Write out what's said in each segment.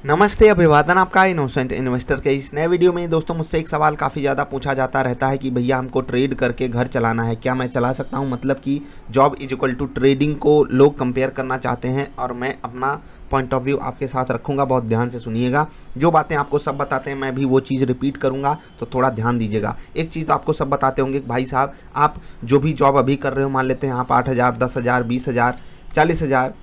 नमस्ते, अभिवादन आपका इनोसेंट इन्वेस्टर के इस नए वीडियो में। दोस्तों, मुझसे एक सवाल काफ़ी ज़्यादा पूछा जाता रहता है कि भैया हमको ट्रेड करके घर चलाना है, क्या मैं चला सकता हूं? मतलब कि job is equal to trading को लोग कंपेयर करना चाहते हैं और मैं अपना पॉइंट ऑफ व्यू आपके साथ रखूंगा। बहुत ध्यान से सुनिएगा। जो बातें आपको सब बताते हैं मैं भी वो चीज़ रिपीट करूंगा, तो थोड़ा ध्यान दीजिएगा। एक चीज़ तो आपको सब बताते होंगे कि भाई साहब, आप जो भी जॉब अभी कर रहे हो, मान लेते हैं आप 8,000, 10,000, 20,000, 40,000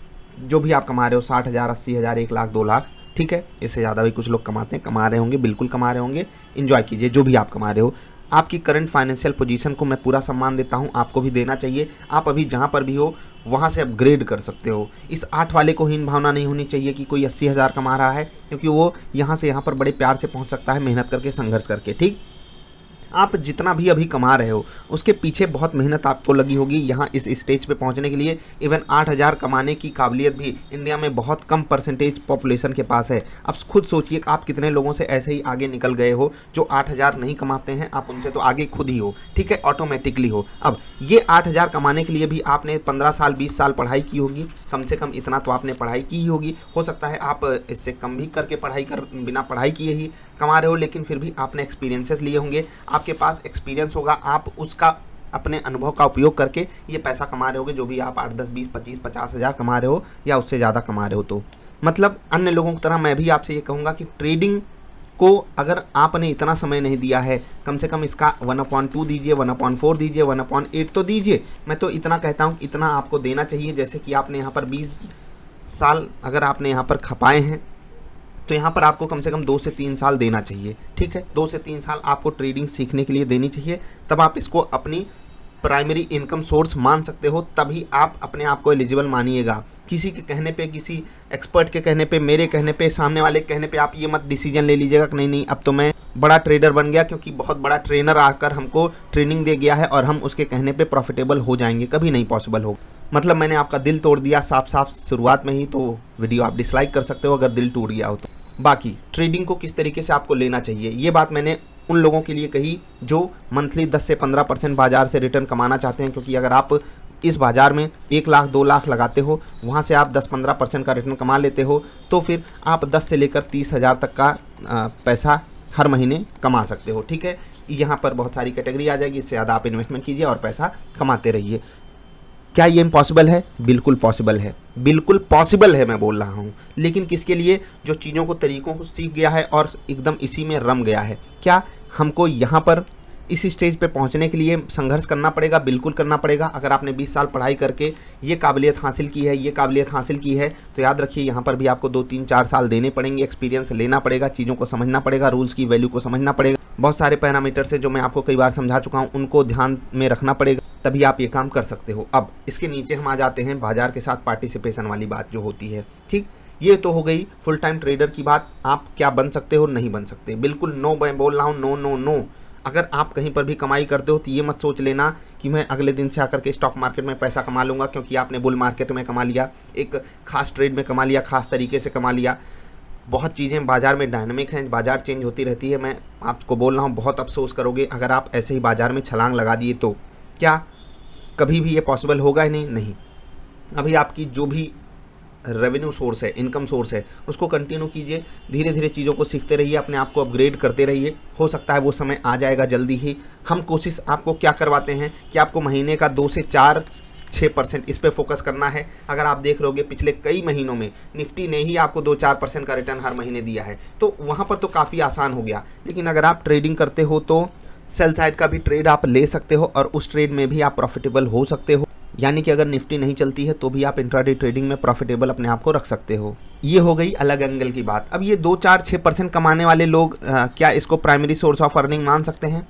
जो भी आप कमा रहे हो, 60,000, 80,000, 1,00,000, 2,00,000, ठीक है, इससे ज़्यादा भी कुछ लोग कमाते हैं, कमा रहे होंगे, बिल्कुल कमा रहे होंगे। एंजॉय कीजिए जो भी आप कमा रहे हो। आपकी करंट फाइनेंशियल पोजीशन को मैं पूरा सम्मान देता हूं, आपको भी देना चाहिए। आप अभी जहां पर भी हो वहां से अपग्रेड कर सकते हो। इस 8 वाले को हीन भावना नहीं होनी चाहिए कि कोई 80,000 कमा रहा है, क्योंकि वो यहां से यहां पर बड़े प्यार से पहुंच सकता है, मेहनत करके, संघर्ष करके। ठीक, आप जितना भी अभी कमा रहे हो उसके पीछे बहुत मेहनत आपको लगी होगी यहाँ इस स्टेज पे पहुँचने के लिए। इवन 8,000 कमाने की काबिलियत भी इंडिया में बहुत कम परसेंटेज पॉपुलेशन के पास है। अब खुद सोचिए कि आप कितने लोगों से ऐसे ही आगे निकल गए हो जो 8,000 नहीं कमाते हैं। आप उनसे तो आगे खुद ही हो, ठीक है, ऑटोमेटिकली हो। अब ये 8,000 कमाने के लिए भी आपने 15 साल 20 साल पढ़ाई की होगी, कम से कम इतना तो आपने पढ़ाई की ही होगी। हो सकता है आप इससे कम भी करके बिना पढ़ाई किए ही कमा रहे हो, लेकिन फिर भी आपने एक्सपीरियंसेस लिए होंगे, आपके पास एक्सपीरियंस होगा, आप उसका अपने अनुभव का उपयोग करके ये पैसा कमा रहे होगे। जो भी आप 8, 10, 20, 25, 50,000 कमा रहे हो या उससे ज़्यादा कमा रहे हो, तो मतलब अन्य लोगों की तरह मैं भी आपसे ये कहूँगा कि ट्रेडिंग को अगर आपने इतना समय नहीं दिया है, कम से कम इसका 1/2 दीजिए, 1/4 दीजिए, 1/8 तो दीजिए। मैं तो इतना कहता हूँ, इतना आपको देना चाहिए। जैसे कि आपने यहाँ पर 20 साल अगर आपने यहाँ पर खपाए हैं, तो यहाँ पर आपको कम से कम 2 से 3 साल देना चाहिए। ठीक है, 2 से 3 साल आपको ट्रेडिंग सीखने के लिए देनी चाहिए। तब आप इसको अपनी प्राइमरी इनकम सोर्स मान सकते हो, तभी आप अपने आप को एलिजिबल मानिएगा। किसी के कहने पे, किसी एक्सपर्ट के कहने पे, मेरे कहने पे, सामने वाले के कहने पे आप ये मत डिसीजन ले लीजिएगा कि नहीं अब तो मैं बड़ा ट्रेडर बन गया क्योंकि बहुत बड़ा ट्रेनर आकर हमको ट्रेनिंग दे गया है और हम उसके कहने पे प्रॉफिटेबल हो जाएंगे। कभी नहीं पॉसिबल होगा। मतलब मैंने आपका दिल तोड़ दिया साफ साफ शुरुआत में ही, तो वीडियो आप डिसलाइक कर सकते हो अगर दिल टूट गया हो तो। बाकी ट्रेडिंग को किस तरीके से आपको लेना चाहिए, ये बात मैंने उन लोगों के लिए कही जो मंथली 10 से 15% बाजार से रिटर्न कमाना चाहते हैं। क्योंकि अगर आप इस बाजार में 1,00,000 2,00,000 लगाते हो, वहाँ से आप 10-15% का रिटर्न कमा लेते हो, तो फिर आप 10 से लेकर 30,000 तक का पैसा हर महीने कमा सकते हो। ठीक है, यहाँ पर बहुत सारी कैटेगरी आ जाएगी, इससे ज़्यादा आप इन्वेस्टमेंट कीजिए और पैसा कमाते रहिए। क्या ये इम्पॉसिबल है? बिल्कुल पॉसिबल है, बिल्कुल पॉसिबल है मैं बोल रहा हूँ। लेकिन किसके लिए? जो चीज़ों को, तरीकों को सीख गया है और एकदम इसी में रम गया है। क्या हमको यहाँ पर इस स्टेज पे पहुँचने के लिए संघर्ष करना पड़ेगा? बिल्कुल करना पड़ेगा। अगर आपने 20 साल पढ़ाई करके ये काबिलियत हासिल की है, ये काबिलियत हासिल की है, तो याद रखिए यहाँ पर भी आपको 2, 3, 4 साल देने पड़ेंगे। एक्सपीरियंस लेना पड़ेगा, चीज़ों को समझना पड़ेगा, रूल्स की वैल्यू को समझना पड़ेगा। बहुत सारे पैरामीटर्स है जो मैं आपको कई बार समझा चुका हूँ, उनको ध्यान में रखना पड़ेगा, तभी आप ये काम कर सकते हो। अब इसके नीचे हम आ जाते हैं बाजार के साथ पार्टिसिपेशन वाली बात जो होती है। ठीक, ये तो हो गई फुल टाइम ट्रेडर की बात। आप क्या बन सकते हो, नहीं बन सकते। बिल्कुल नो, मैं बोल रहा हूँ, नो नो नो। अगर आप कहीं पर भी कमाई करते हो तो ये मत सोच लेना कि मैं अगले दिन से आकर के स्टॉक मार्केट में पैसा कमा लूँगा, क्योंकि आपने बुल मार्केट में कमा लिया, एक खास ट्रेड में कमा लिया, खास तरीके से कमा लिया। बहुत चीज़ें बाज़ार में डायनामिक हैं, बाज़ार चेंज होती रहती है। मैं आपको बोल रहा हूँ, बहुत अफसोस करोगे अगर आप ऐसे ही बाज़ार में छलांग लगा दिए तो। क्या कभी भी ये पॉसिबल होगा ही नहीं? नहीं। अभी आपकी जो भी रेवेन्यू सोर्स है, इनकम सोर्स है, उसको कंटिन्यू कीजिए। धीरे धीरे चीज़ों को सीखते रहिए, अपने आप को अपग्रेड करते रहिए। हो सकता है वो समय आ जाएगा जल्दी ही। हम कोशिश आपको क्या करवाते हैं कि आपको महीने का 2 से 4-6% इस पे फोकस करना है। अगर आप देख रहोगे पिछले कई महीनों में निफ्टी ने ही आपको 2-4% का रिटर्न हर महीने दिया है, तो वहाँ पर तो काफ़ी आसान हो गया। लेकिन अगर आप ट्रेडिंग करते हो तो सेल साइड का भी ट्रेड आप ले सकते हो और उस ट्रेड में भी आप प्रॉफिटेबल हो सकते हो। यानी कि अगर निफ्टी नहीं चलती है तो भी आप इंट्राडे ट्रेडिंग में प्रॉफिटेबल अपने आप को रख सकते हो। ये हो गई अलग एंगल की बात। अब ये 2-4-6% कमाने वाले लोग क्या इसको प्राइमरी सोर्स ऑफ अर्निंग मान सकते हैं?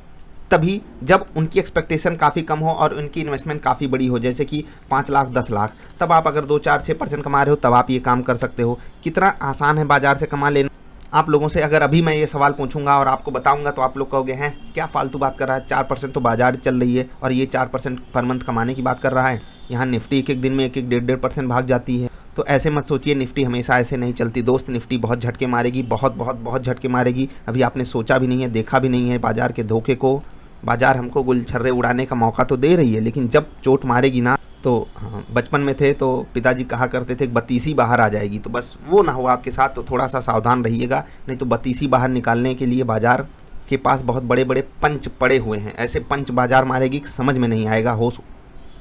तभी जब उनकी एक्सपेक्टेशन काफ़ी कम हो और उनकी इन्वेस्टमेंट काफ़ी बड़ी हो, जैसे कि 5 लाख 10 लाख। तब आप अगर 2-4-6% कमा रहे हो, तब आप ये काम कर सकते हो। कितना आसान है बाजार से कमा लेना। आप लोगों से अगर अभी मैं ये सवाल पूछूंगा और आपको बताऊंगा तो आप लोग कहोगे, हैं क्या फालतू बात कर रहा है, 4% तो बाजार चल रही है और ये 4% पर मंथ कमाने की बात कर रहा है। यहाँ निफ्टी एक दिन में 1-1, 1.5% भाग जाती है। तो ऐसे मत सोचिए, निफ्टी हमेशा ऐसे नहीं चलती दोस्त। निफ्टी बहुत झटके मारेगी, बहुत बहुत बहुत झटके मारेगी। अभी आपने सोचा भी नहीं है, देखा भी नहीं है बाजार के धोखे को। बाजार हमको गुलछर्रे उड़ाने का मौका तो दे रही है, लेकिन जब चोट मारेगी ना तो हाँ, बचपन में थे तो पिताजी कहा करते थे बत्तीसी बाहर आ जाएगी, तो बस वो ना हो आपके साथ, तो थोड़ा सा सावधान रहिएगा। नहीं तो बत्तीसी बाहर निकालने के लिए बाज़ार के पास बहुत बड़े बड़े पंच पड़े हुए हैं। ऐसे पंच बाज़ार मारेगी कि समझ में नहीं आएगा, होश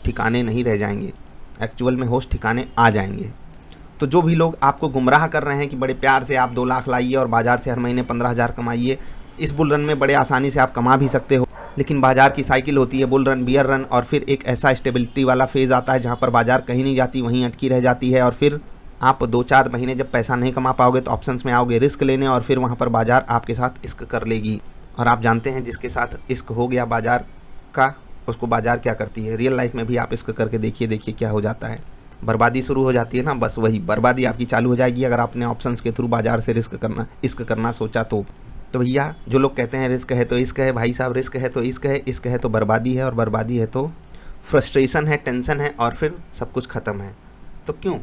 ठिकाने नहीं रह जाएंगे, एक्चुअल में होश ठिकाने आ जाएंगे। तो जो भी लोग आपको गुमराह कर रहे हैं कि बड़े प्यार से आप 2 लाख लाइए और बाज़ार से हर महीने 15,000 कमाइए, इस बुल रन में बड़े आसानी से आप कमा भी सकते हो। लेकिन बाज़ार की साइकिल होती है, बुल रन, बियर रन, और फिर एक ऐसा स्टेबिलिटी वाला फेज़ आता है जहाँ पर बाज़ार कहीं नहीं जाती, वहीं अटकी रह जाती है। और फिर आप 2-4 महीने जब पैसा नहीं कमा पाओगे तो ऑप्शंस में आओगे रिस्क लेने, और फिर वहाँ पर बाज़ार आपके साथ इश्क कर लेगी। और आप जानते हैं जिसके साथ इश्क हो गया बाज़ार का, उसको बाज़ार क्या करती है। रियल लाइफ में भी आप इश्क करके देखिए क्या हो जाता है। बर्बादी शुरू हो जाती है ना, बस वही बर्बादी आपकी चालू हो जाएगी अगर आपने ऑप्शंस के थ्रू बाज़ार से इश्क करना सोचा तो भैया जो लोग कहते हैं रिस्क है तो इश्क है, भाई साहब रिस्क है तो इश्क है, इश्क है तो बर्बादी है, और बर्बादी है तो फ्रस्ट्रेशन है, टेंशन है, और फिर सब कुछ ख़त्म है। तो क्यों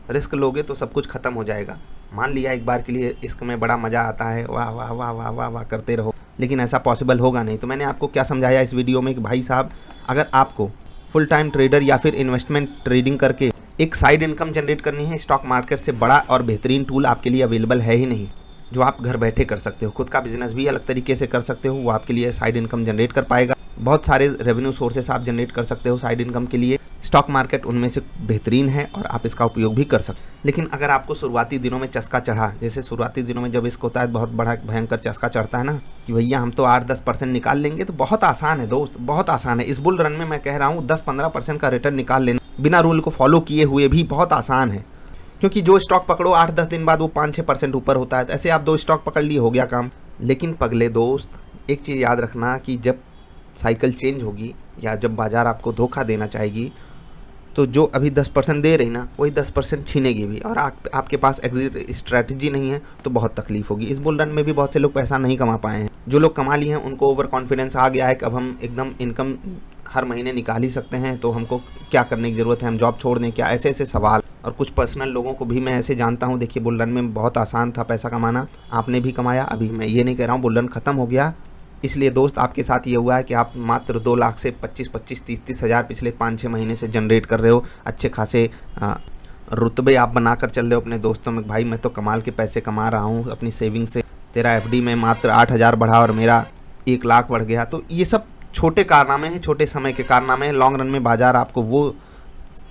रिस्क लोगे तो सब कुछ ख़त्म हो जाएगा। मान लिया एक बार के लिए इश्क में बड़ा मज़ा आता है, वाह वाह वाह वाह वाह वाह करते रहो, लेकिन ऐसा पॉसिबल होगा नहीं। तो मैंने आपको क्या समझाया इस वीडियो में कि भाई साहब अगर आपको फुल टाइम ट्रेडर या फिर इन्वेस्टमेंट ट्रेडिंग करके एक साइड इनकम जनरेट करनी है, स्टॉक मार्केट से बड़ा और बेहतरीन टूल आपके लिए अवेलेबल है ही नहीं, जो आप घर बैठे कर सकते हो। खुद का बिजनेस भी अलग तरीके से कर सकते हो, वो आपके लिए साइड इनकम जनरेट कर पाएगा। बहुत सारे रेवेन्यू सोर्सेस आप जनरेट कर सकते हो साइड इनकम के लिए, स्टॉक मार्केट उनमें से बेहतरीन है और आप इसका उपयोग भी कर सकते हो। लेकिन अगर आपको शुरुआती दिनों में चस्का चढ़ा, जैसे शुरुआती दिनों में जब इसको होता है बहुत बड़ा भयंकर चस्का चढ़ता है ना कि भैया हम तो 8-10% निकाल लेंगे, तो बहुत आसान है दोस्त, बहुत आसान है। इस बुल रन में मैं कह रहा हूँ 10-15% का रिटर्न निकाल लेना बिना रूल को फॉलो किए हुए भी बहुत आसान है। क्योंकि जो स्टॉक पकड़ो 8-10 दिन बाद वो 5-6% ऊपर होता है। ऐसे आप 2 स्टॉक पकड़ लिए, हो गया काम। लेकिन पगले दोस्त एक चीज़ याद रखना कि जब साइकिल चेंज होगी या जब बाज़ार आपको धोखा देना चाहेगी, तो जो अभी 10% दे रही ना, वही 10% छीनेगी भी, और आपके पास एग्जिट स्ट्रैटेजी नहीं है तो बहुत तकलीफ होगी। इस बुल रन में भी बहुत से लोग पैसा नहीं कमा पाए हैं। जो लोग कमा लिए हैं उनको ओवर कॉन्फिडेंस आ गया है कि अब हम एकदम इनकम हर महीने निकाल ही सकते हैं, तो हमको क्या करने की ज़रूरत है, हम जॉब छोड़ दें क्या, ऐसे ऐसे सवाल। और कुछ पर्सनल लोगों को भी मैं ऐसे जानता हूँ। देखिए बुल रन में बहुत आसान था पैसा कमाना, आपने भी कमाया। अभी मैं ये नहीं कह रहा हूँ बुल रन ख़त्म हो गया, इसलिए दोस्त आपके साथ ये हुआ है कि आप मात्र 2 लाख से 25-25, 30-30 हज़ार पिछले 5-6 महीने से जनरेट कर रहे हो। अच्छे खासे रुतबे आप बनाकर चल रहे हो अपने दोस्तों में, भाई मैं तो कमाल के पैसे कमा रहा हूँ अपनी सेविंग से, तेरा एफडी में मात्र 8,000 बढ़ा और मेरा 1 लाख बढ़ गया। तो ये सब छोटे कारनामे हैं, छोटे समय के कारनामे हैं। लॉन्ग रन में बाज़ार आपको वो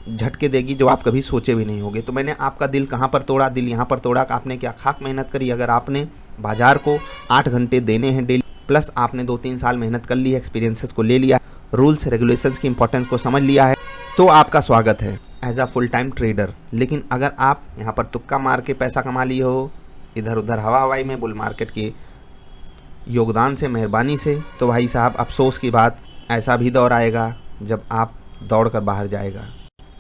झटके देगी जो आप कभी सोचे भी नहीं होगे। तो मैंने आपका दिल कहाँ पर तोड़ा, दिल यहाँ पर तोड़ा कि आपने क्या खाक मेहनत करी। अगर आपने बाज़ार को 8 घंटे देने हैं डेली, प्लस आपने 2-3 साल मेहनत कर ली है, एक्सपीरियंसेस को ले लिया, रूल्स रेगुलेशंस की इंपॉर्टेंस को समझ लिया है, तो आपका स्वागत है as a full time trader. लेकिन अगर आप यहाँ पर तुक्का मार के पैसा कमा लिए हो, इधर उधर हवा हवाई में, बुल मार्केट के योगदान से, मेहरबानी से, तो भाई साहब अफसोस की बात, ऐसा भी दौर आएगा जब आप दौड़ कर बाहर जाएगा।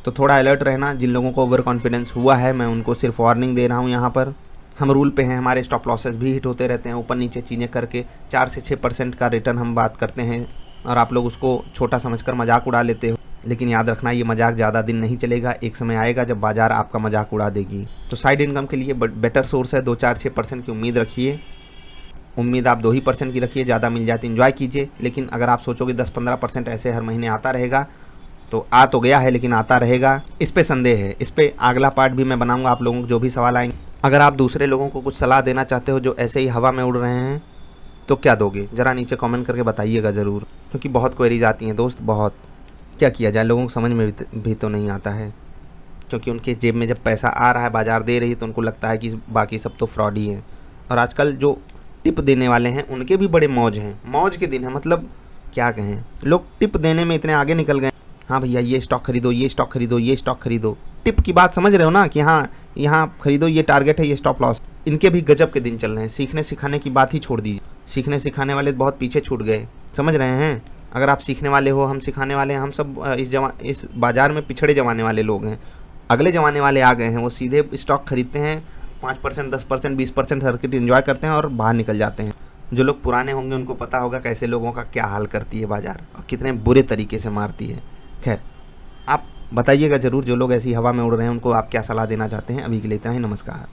तो थोड़ा अलर्ट रहना। जिन लोगों को ओवर कॉन्फिडेंस हुआ है मैं उनको सिर्फ वार्निंग दे रहा हूँ। यहाँ पर हम रूल पे हैं, हमारे स्टॉप लॉसेस भी हिट होते रहते हैं, ऊपर नीचे चीज़ें करके 4 से 6% का रिटर्न हम बात करते हैं, और आप लोग उसको छोटा समझकर मजाक उड़ा लेते हो। लेकिन याद रखना ये मजाक ज़्यादा दिन नहीं चलेगा, एक समय आएगा जब बाज़ार आपका मजाक उड़ा देगी। तो साइड इनकम के लिए बेटर सोर्स है, 2-4-6% की उम्मीद रखिए। उम्मीद आप 2% की रखिए, ज़्यादा मिल जाए तो इन्जॉय कीजिए। लेकिन अगर आप सोचोगे 10-15% ऐसे हर महीने आता रहेगा, तो आ तो गया है लेकिन आता रहेगा, इस पे संदेह है। इस पे अगला पार्ट भी मैं बनाऊंगा, आप लोगों को जो भी सवाल आएंगे। अगर आप दूसरे लोगों को कुछ सलाह देना चाहते हो जो ऐसे ही हवा में उड़ रहे हैं, तो क्या दोगे ज़रा नीचे कमेंट करके बताइएगा ज़रूर, क्योंकि बहुत क्वेरीज आती हैं दोस्त, बहुत। क्या किया जाए, लोगों को समझ में भी तो नहीं आता है, क्योंकि उनके जेब में जब पैसा आ रहा है, बाज़ार दे रही है, तो उनको लगता है कि बाकी सब तो फ्रॉड ही हैं। और आजकल जो टिप देने वाले हैं उनके भी बड़े मौज हैं, मौज के दिन है, मतलब क्या कहें, लोग टिप देने में इतने आगे निकल गए। हाँ भैया ये स्टॉक खरीदो, ये स्टॉक खरीदो, ये स्टॉक खरीदो, टिप की बात समझ रहे हो ना कि हाँ यहाँ खरीदो, ये टारगेट है, ये स्टॉप लॉस। इनके भी गजब के दिन चल रहे हैं। सीखने सिखाने की बात ही छोड़ दीजिए, सीखने सिखाने वाले बहुत पीछे छूट गए, समझ रहे हैं। अगर आप सीखने वाले हो, हम सिखाने वाले हैं, हम सब इस बाज़ार में पिछड़े जमाने वाले लोग हैं। अगले ज़माने वाले आ गए हैं, वो सीधे स्टॉक खरीदते हैं, 5%, 10%, 20% सर्किट एंजॉय करते हैं और बाहर निकल जाते हैं। जो लोग पुराने होंगे उनको पता होगा कैसे लोगों का क्या हाल करती है बाज़ार और कितने बुरे तरीके से मारती है। खैर आप बताइएगा ज़रूर, जो लोग ऐसी हवा में उड़ रहे हैं उनको आप क्या सलाह देना चाहते हैं। अभी के लिए इतना ही, नमस्कार।